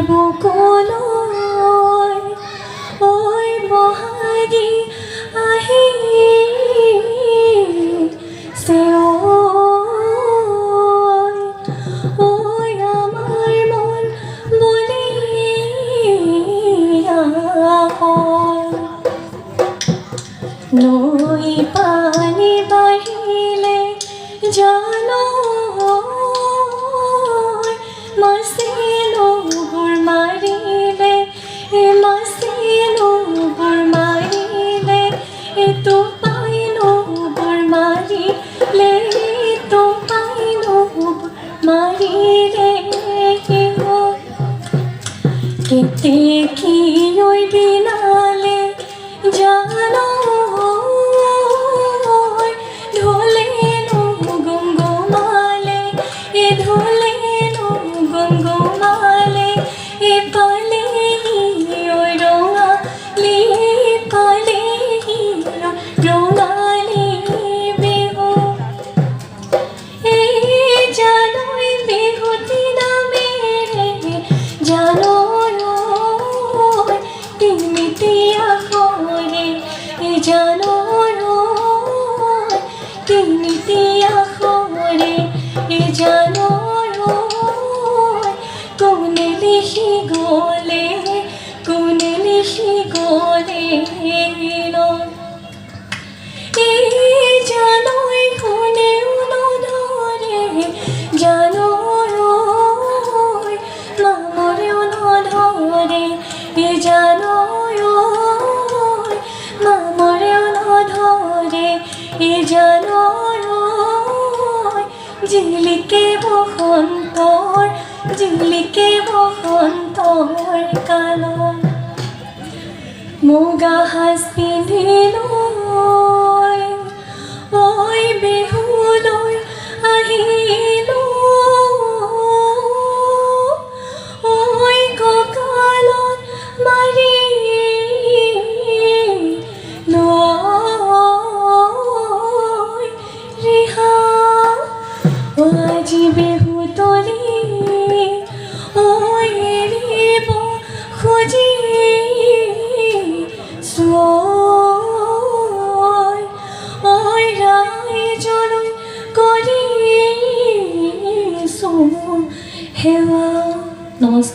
বুকুলৈ ঐ বহাগী আহিছে ঐ আমাৰ মন বলিয়া হ'ল নৈ পানী বাঢ়িলে জানো মাছিনোবোৰ মাৰিলে মাছিনোবোৰ মাৰিলে এইটো পাইনোবোৰ মাৰিলে এইটো পাইনোবোৰ মাৰিলে কেতেকী ঐ বিনালে জানো ঢোলেনো গুমগুমালে ঢোলেনো গুমগুমালে পালেহি ঐ ৰঙালী পালেহি ৰঙালী বিহু এই জানৈ বিহুতি নামেৰে জানো তিনিটিয়া কৰে জানো তিনিটিয়া কৰে জানো কোনে লিখি গ'লে কোনে লিখি গ'লে এই জানৈ কোনেও নধৰে জানো মামৰেও নধৰে জানো মামৰেও নধৰে জানো জিলিকে বসন্তৰ কালত মুগা সাজ পিন্ধিলৈ ঐ বিহু